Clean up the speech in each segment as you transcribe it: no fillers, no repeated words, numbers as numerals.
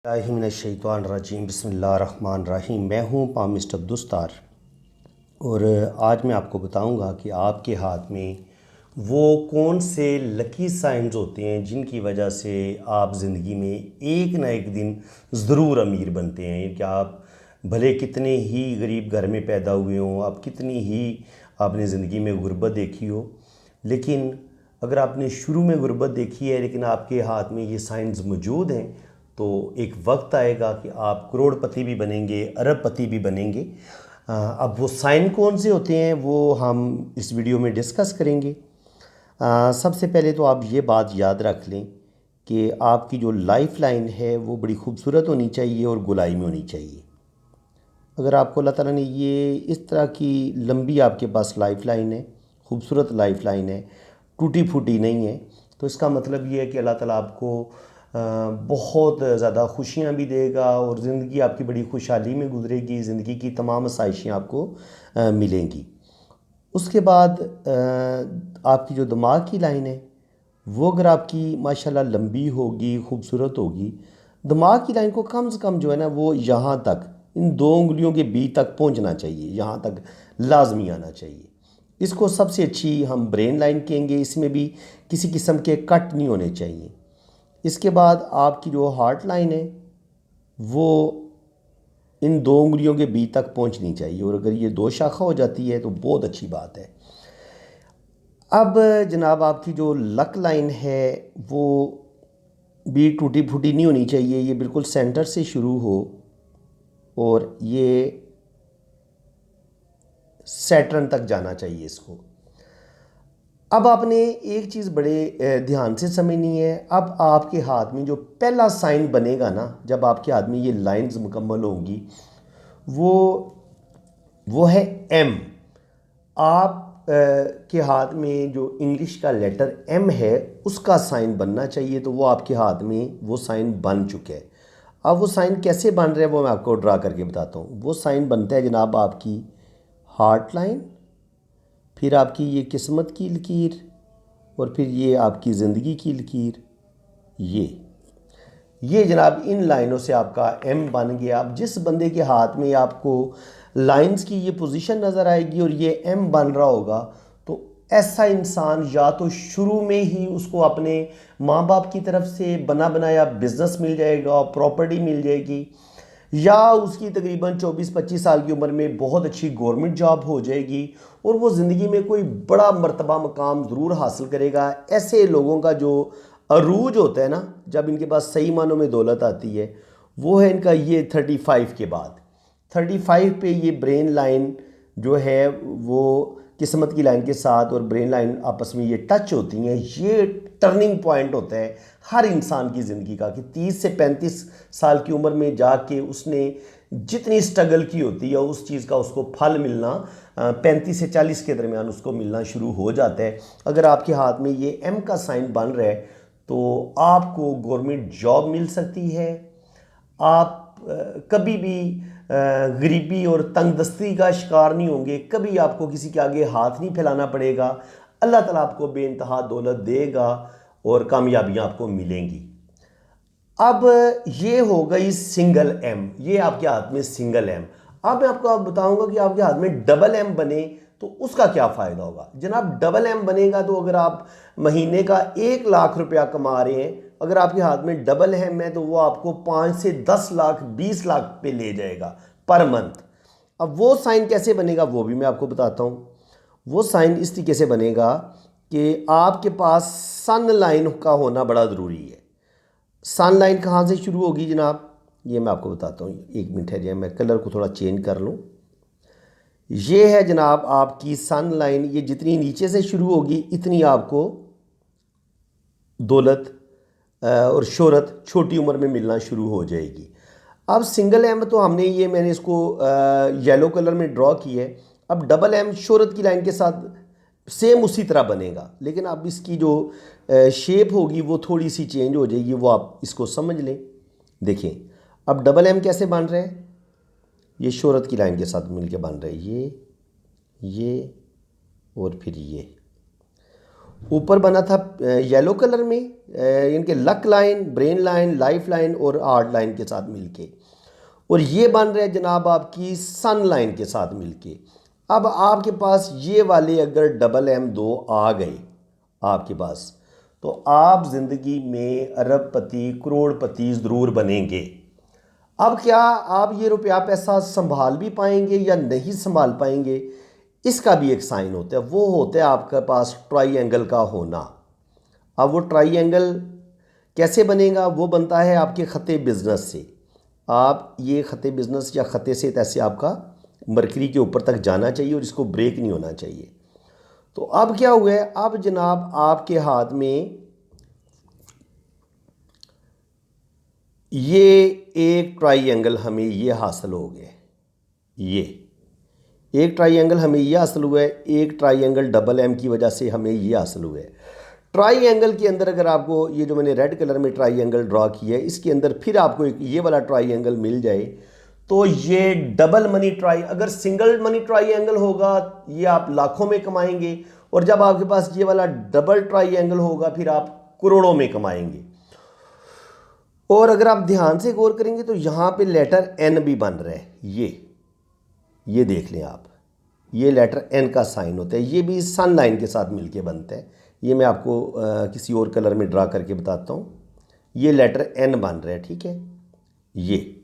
मिनश्शैतानिर्रजीम बिस्मिल्लाहिर्रहमानिर्रहीम। मैं हूँ पामिस्ट अब्दुस्तार और आज मैं आपको बताऊँगा कि आपके हाथ में वो कौन से लकी साइंस होते हैं जिनकी वजह से आप ज़िंदगी में एक ना एक दिन ज़रूर अमीर बनते हैं। कि आप भले कितने ही गरीब घर में पैदा हुए हों, आप कितनी ही आपने ज़िंदगी में गुर्बत देखी हो, लेकिन अगर आपने शुरू में गुर्बत देखी है लेकिन आपके हाथ में ये साइंस मौजूद हैं तो एक वक्त आएगा कि आप करोड़पति भी बनेंगे, अरबपति भी बनेंगे। अब वो साइन कौन से होते हैं वो हम इस वीडियो में डिस्कस करेंगे। सबसे पहले तो आप ये बात याद रख लें कि आपकी जो लाइफ लाइन है वो बड़ी खूबसूरत होनी चाहिए और गोलाई में होनी चाहिए। अगर आपको अल्लाह ताला ने ये इस तरह की लंबी आपके पास लाइफ लाइन है, खूबसूरत लाइफ लाइन है, टूटी फूटी नहीं है, तो इसका मतलब ये है कि अल्लाह ताला आपको बहुत ज़्यादा खुशियाँ भी देगा और ज़िंदगी आपकी बड़ी खुशहाली में गुजरेगी। ज़िंदगी की तमाम आसाइशें आपको मिलेंगी। उसके बाद आपकी जो दिमाग की लाइन है वो अगर आपकी माशाल्लाह लंबी होगी, खूबसूरत होगी, दिमाग की लाइन को कम से कम जो है ना वो यहाँ तक, इन दो उंगलियों के बीच तक पहुँचना चाहिए, यहाँ तक लाजमी आना चाहिए। इसको सबसे अच्छी हम ब्रेन लाइन कहेंगे। इसमें भी किसी किस्म के कट नहीं होने चाहिए। इसके बाद आपकी जो हार्ट लाइन है वो इन दो उंगलियों के बीच तक पहुंचनी चाहिए और अगर ये दो शाखा हो जाती है तो बहुत अच्छी बात है। अब जनाब आपकी जो लक लाइन है वो भी टूटी फूटी नहीं होनी चाहिए, ये बिल्कुल सेंटर से शुरू हो और ये सैटर्न तक जाना चाहिए इसको। अब आपने एक चीज़ बड़े ध्यान से समझनी है। अब आपके हाथ में जो पहला साइन बनेगा ना, जब आपके हाथ में ये लाइंस मुकम्मल होंगी, वो है एम। आप के हाथ में जो इंग्लिश का लेटर एम है उसका साइन बनना चाहिए, तो वो आपके हाथ में वो साइन बन चुके हैं। अब वो साइन कैसे बन रहे हैं वो मैं आपको ड्रा करके बताता हूँ। वो साइन बनता है जनाब आपकी हार्ट लाइन, फिर आपकी ये किस्मत की लकीर और फिर ये आपकी ज़िंदगी की लकीर। ये जनाब इन लाइनों से आपका एम बन गया। अब जिस बंदे के हाथ में आपको लाइंस की ये पोजीशन नज़र आएगी और ये एम बन रहा होगा तो ऐसा इंसान या तो शुरू में ही उसको अपने माँ बाप की तरफ से बना बनाया बिजनेस मिल जाएगा, प्रॉपर्टी मिल जाएगी, या उसकी तकरीबन 24-25 साल की उम्र में बहुत अच्छी गवर्नमेंट जॉब हो जाएगी और वो ज़िंदगी में कोई बड़ा मर्तबा मकाम ज़रूर हासिल करेगा। ऐसे लोगों का जो अरूज होता है ना, जब इनके पास सही मानों में दौलत आती है, वो है इनका ये 35 के बाद। 35 पे ये ब्रेन लाइन जो है वो किस्मत की लाइन के साथ और ब्रेन लाइन आपस में ये टच होती हैं। ये टर्निंग पॉइंट होता है हर इंसान की ज़िंदगी का कि 30 से 35 साल की उम्र में जाके उसने जितनी स्ट्रगल की होती है उस चीज़ का उसको फल मिलना 35 से 40 के दरमियान उसको मिलना शुरू हो जाता है। अगर आपके हाथ में ये एम का साइन बन रहा है तो आपको गवर्नमेंट जॉब मिल सकती है। आप कभी भी गरीबी और तंगदस्ती का शिकार नहीं होंगे, कभी आपको किसी के आगे हाथ नहीं फैलाना पड़ेगा। अल्लाह ताला आपको बेइंतहा दौलत देगा और कामयाबियां आपको मिलेंगी। अब ये हो गई सिंगल एम, ये आपके हाथ में सिंगल एम। अब मैं आपको बताऊंगा कि आपके हाथ में डबल एम बने तो उसका क्या फ़ायदा होगा। जनाब डबल एम बनेगा तो अगर आप महीने का 1 लाख रुपया कमा रहे हैं, अगर आपके हाथ में डबल एम है तो वो आपको 5 से 10 लाख 20 लाख पे ले जाएगा पर मंथ। अब वो साइन कैसे बनेगा वो भी मैं आपको बताता हूँ। वो साइन इस तरीके से बनेगा कि आपके पास सन लाइन का होना बड़ा ज़रूरी है। सन लाइन कहाँ से शुरू होगी जनाब, ये मैं आपको बताता हूँ। एक मिनट है, जब मैं कलर को थोड़ा चेंज कर लूँ। ये है जनाब आपकी सन लाइन। ये जितनी नीचे से शुरू होगी इतनी आपको दौलत और शोहरत छोटी उम्र में मिलना शुरू हो जाएगी। अब सिंगल एम तो हमने ये मैंने इसको येलो कलर में ड्रॉ की है। अब डबल एम शोहरत की लाइन के साथ सेम उसी तरह बनेगा, लेकिन अब इसकी जो शेप होगी वो थोड़ी सी चेंज हो जाएगी, वो आप इसको समझ लें। देखें अब डबल एम कैसे बन रहे हैं, ये शोहरत की लाइन के साथ मिलके बन रहे हैं, ये और फिर ये। ऊपर बना था येलो कलर में, इनके luck line, brain line, life line और हार्ट लाइन के साथ मिलके, और ये बन रहा है जनाब आपकी सन लाइन के साथ मिलके। अब आपके पास ये वाले अगर डबल एम दो आ गए आपके पास, तो आप ज़िंदगी में अरबपति करोड़पति ज़रूर बनेंगे। अब क्या आप ये रुपया पैसा संभाल भी पाएंगे या नहीं संभाल पाएंगे, इसका भी एक साइन होता है, वो होता है आपके पास ट्राइएंगल का होना। अब वो ट्राइएंगल कैसे बनेगा, वो बनता है आपके ख़ते बिज़नेस से। आप ये ख़ते बिज़नेस या ख़ते से ऐसे आपका मरकरी के ऊपर तक जाना चाहिए और इसको ब्रेक नहीं होना चाहिए। तो अब क्या हुआ है, अब जनाब आपके हाथ में ये एक ट्राइएंगल हमें ये हासिल हो गया, ये एक ट्राइएंगल हमें ये हासिल हुआ है, एक ट्राइएंगल डबल एम की वजह से हमें ये हासिल हुआ है। ट्राइएंगल के अंदर अगर आपको ये जो मैंने रेड कलर में ट्राइएंगल ड्रा किया है, इसके अंदर फिर आपको एक ये वाला ट्राइएंगल मिल जाए, तो ये डबल मनी ट्राई, अगर सिंगल मनी ट्राइएंगल होगा ये आप लाखों में कमाएंगे, और जब आपके पास ये वाला डबल ट्राइएंगल होगा फिर आप करोड़ों में कमाएंगे। और अगर आप ध्यान से गौर करेंगे तो यहाँ पे लेटर एन भी बन रहा है, ये देख लें आप, ये लेटर एन का साइन होता है, ये भी सन लाइन के साथ मिलके बनता है। ये मैं आपको किसी और कलर में ड्रा करके बताता हूँ। ये लेटर एन बन रहा है, ठीक है। ये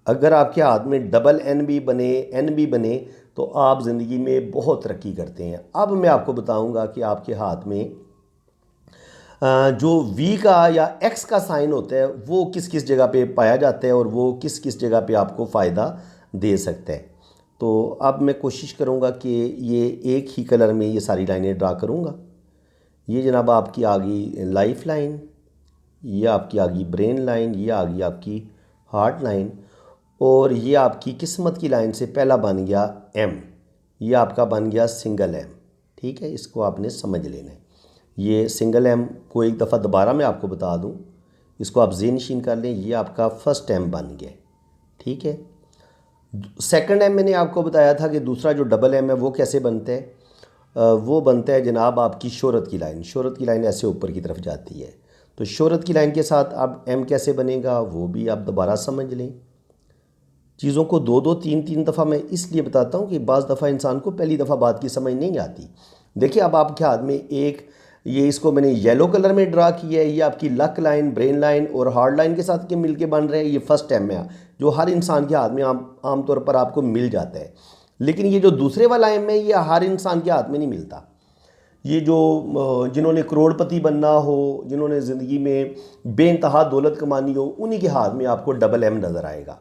अगर आपके हाथ में डबल एन भी बने, एन भी बने, तो आप ज़िंदगी में बहुत तरक्की करते हैं। अब मैं आपको बताऊंगा कि आपके हाथ में जो वी का या एक्स का साइन होता है वो किस किस जगह पे पाया जाता है और वो किस किस जगह पे आपको फ़ायदा दे सकता है। तो अब मैं कोशिश करूंगा कि ये एक ही कलर में ये सारी लाइनें ड्रा करूंगा। ये जनाब आपकी आ गई लाइफ लाइन, ये आपकी आ गई ब्रेन लाइन, ये आ गई आपकी हार्ट लाइन, और ये आपकी किस्मत की लाइन से पहला बन गया एम, ये आपका बन गया सिंगल एम, ठीक है। इसको आपने समझ लेना है। ये सिंगल एम को एक दफ़ा दोबारा मैं आपको बता दूं, इसको आप ज़हन नशीन कर लें, ये आपका फर्स्ट एम बन गया, ठीक है। सेकंड एम मैंने आपको बताया था कि दूसरा जो डबल एम है वो कैसे बनता है, वो बनता है जनाब आपकी शोहरत की लाइन। शोहरत की लाइन ऐसे ऊपर की तरफ जाती है, तो शोहरत की लाइन के साथ अब एम कैसे बनेगा वो भी आप दोबारा समझ लें। चीज़ों को दो दो तीन तीन दफ़ा मैं इसलिए बताता हूँ कि बाज़ दफ़ा इंसान को पहली दफ़ा बात की समझ नहीं आती। देखिए अब आपके हाथ में एक, ये इसको मैंने येलो कलर में ड्रा किया है, ये आपकी लक लाइन, ब्रेन लाइन और हार्ड लाइन के साथ के मिलके बन रहे हैं। ये फर्स्ट एम है जो हर इंसान के हाथ में आमतौर पर आपको मिल जाता है, लेकिन ये जो दूसरे वाला एम है ये हर इंसान के हाथ में नहीं मिलता। ये जो जिन्होंने करोड़पति बनना हो, जिन्होंने ज़िंदगी में बेइंतहा दौलत कमानी हो, उन्हीं के हाथ में आपको डबल एम नज़र आएगा।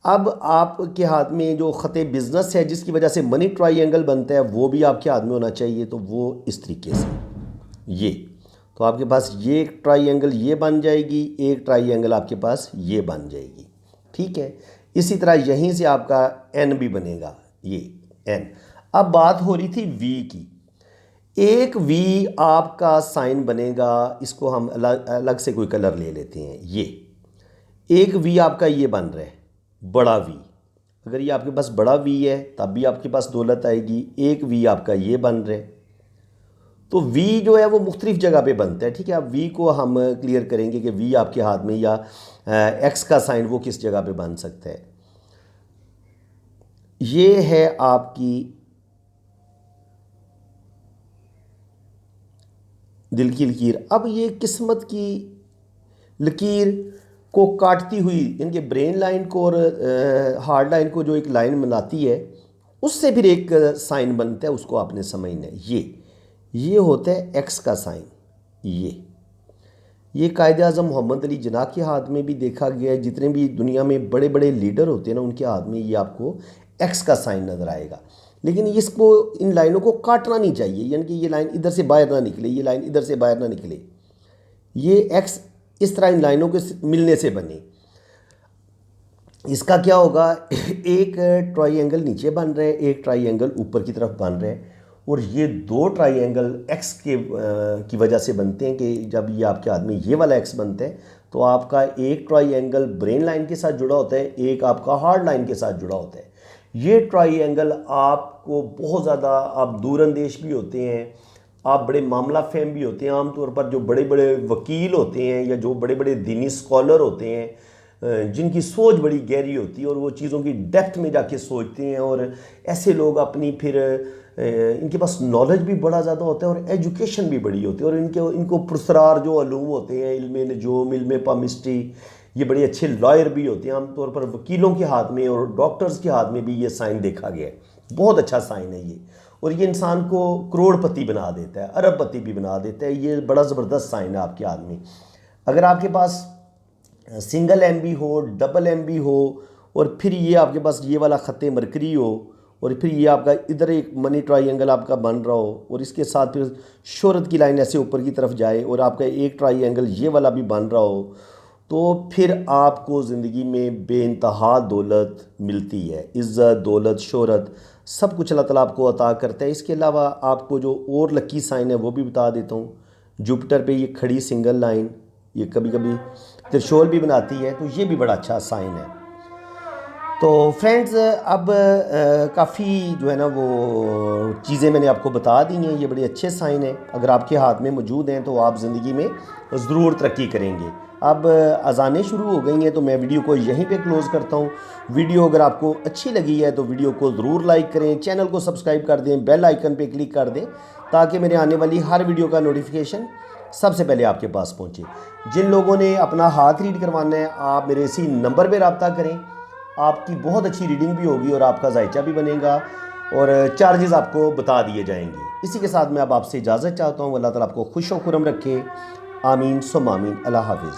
अब आपके हाथ में जो ख़ते बिज़नेस है जिसकी वजह से मनी ट्राइएंगल बनता है वो भी आपके हाथ में होना चाहिए, तो वो इस तरीके से ये, तो आपके पास ये एक ट्राइएंगल ये बन जाएगी, एक ट्राइएंगल आपके पास ये बन जाएगी, ठीक है। इसी तरह यहीं से आपका एन भी बनेगा, ये एन। अब बात हो रही थी वी की, एक वी आपका साइन बनेगा, इसको हम अलग से कोई कलर ले लेते हैं। ये एक वी आपका ये बन रहा है बड़ा वी, अगर ये आपके पास बड़ा वी है तब भी आपके पास दौलत आएगी। एक वी आपका ये बन रहा है, तो वी जो है वो मुख्तलिफ जगह पे बनता है, ठीक है। अब वी को हम क्लियर करेंगे कि वी आपके हाथ में या एक्स का साइन वो किस जगह पे बन सकता है। ये है आपकी दिल की लकीर। अब ये किस्मत की लकीर को काटती हुई इनके ब्रेन लाइन को और हार्ड लाइन को जो एक लाइन बनाती है, उससे फिर एक साइन बनता है, उसको आपने समझना है। ये होता है एक्स का साइन। ये कायद-ए-आज़म मोहम्मद अली जिन्ना के हाथ में भी देखा गया है। जितने भी दुनिया में बड़े बड़े लीडर होते हैं ना, उनके हाथ में ये आपको एक्स का साइन नज़र आएगा। लेकिन इसको, इन लाइनों को काटना नहीं चाहिए, यानी कि ये लाइन इधर से बाहर ना निकले, ये लाइन इधर से बाहर ना निकले। ये एक्स इस तरह इन लाइनों के मिलने से बने। इसका क्या होगा, एक ट्राइएंगल नीचे बन रहा है, एक ट्राइएंगल ऊपर की तरफ बन रहा है, और ये दो ट्राइएंगल एक्स के की वजह से बनते हैं कि जब ये आपके हाथ में ये वाला एक्स बनता है तो आपका एक ट्राइएंगल ब्रेन लाइन के साथ जुड़ा होता है, एक आपका हार्ड लाइन के साथ जुड़ा होता है। ये ट्राइएंगल आपको बहुत ज़्यादा, आप दूरअंदेश भी होते हैं, आप बड़े मामला फेम भी होते हैं। आमतौर पर जो बड़े बड़े वकील होते हैं या जो बड़े बड़े दीनी स्कॉलर होते हैं, जिनकी सोच बड़ी गहरी होती है और वो चीज़ों की डेप्थ में जाके सोचते हैं, और ऐसे लोग अपनी फिर इनके पास नॉलेज भी बड़ा ज़्यादा होता है और एजुकेशन भी बड़ी होती है, और इनको पुरस्रार जो अलूम होते हैं, इल्म नजूम, इल्म पामिस्ट्री, ये बड़े अच्छे लॉयर भी होते हैं। आमतौर पर वकीलों के हाथ में और डॉक्टर्स के हाथ में भी ये साइन देखा गया है। बहुत अच्छा साइन है ये, और ये इंसान को करोड़पति बना देता है, अरबपति भी बना देता है। ये बड़ा ज़बरदस्त साइन है आपके हाथ में। अगर आपके पास सिंगल एम बी हो, डबल एम बी हो, और फिर ये आपके पास ये वाला ख़त्ते मरकरी हो, और फिर ये आपका इधर एक मनी ट्राइंगल आपका बन रहा हो, और इसके साथ फिर शोहरत की लाइन ऐसे ऊपर की तरफ जाए, और आपका एक ट्राइंगल ये वाला भी बन रहा हो, तो फिर आपको ज़िंदगी में बेइंतहा दौलत मिलती है। इज़्ज़त, दौलत, शोहरत, सब कुछ अल्लाह ताला आपको अता करता है। इसके अलावा आपको जो और लकी साइन है वो भी बता देता हूँ। जुपिटर पे ये खड़ी सिंगल लाइन, ये कभी कभी त्रिशूल भी बनाती है, तो ये भी बड़ा अच्छा साइन है। तो फ्रेंड्स, अब काफ़ी जो है ना वो चीज़ें मैंने आपको बता दी हैं। ये बड़े अच्छे साइन हैं, अगर आपके हाथ में मौजूद हैं तो आप ज़िंदगी में ज़रूर तरक्की करेंगे। अब अज़ानें शुरू हो गई हैं, तो मैं वीडियो को यहीं पे क्लोज़ करता हूँ। वीडियो अगर आपको अच्छी लगी है तो वीडियो को ज़रूर लाइक करें, चैनल को सब्सक्राइब कर दें, बेल आइकन पे क्लिक कर दें, ताकि मेरे आने वाली हर वीडियो का नोटिफिकेशन सबसे पहले आपके पास पहुँचे। जिन लोगों ने अपना हाथ रीड करवाना है, आप मेरे इसी नंबर पर रब्ता करें। आपकी बहुत अच्छी रीडिंग भी होगी और आपका जायचा भी बनेगा, और चार्जेस आपको बता दिए जाएंगे। इसी के साथ मैं अब आपसे इजाज़त चाहता हूँ। अल्लाह ताला आपको खुश व खुर्रम रखे। आमीन सुम्मा आमीन। अल्लाह हाफिज़।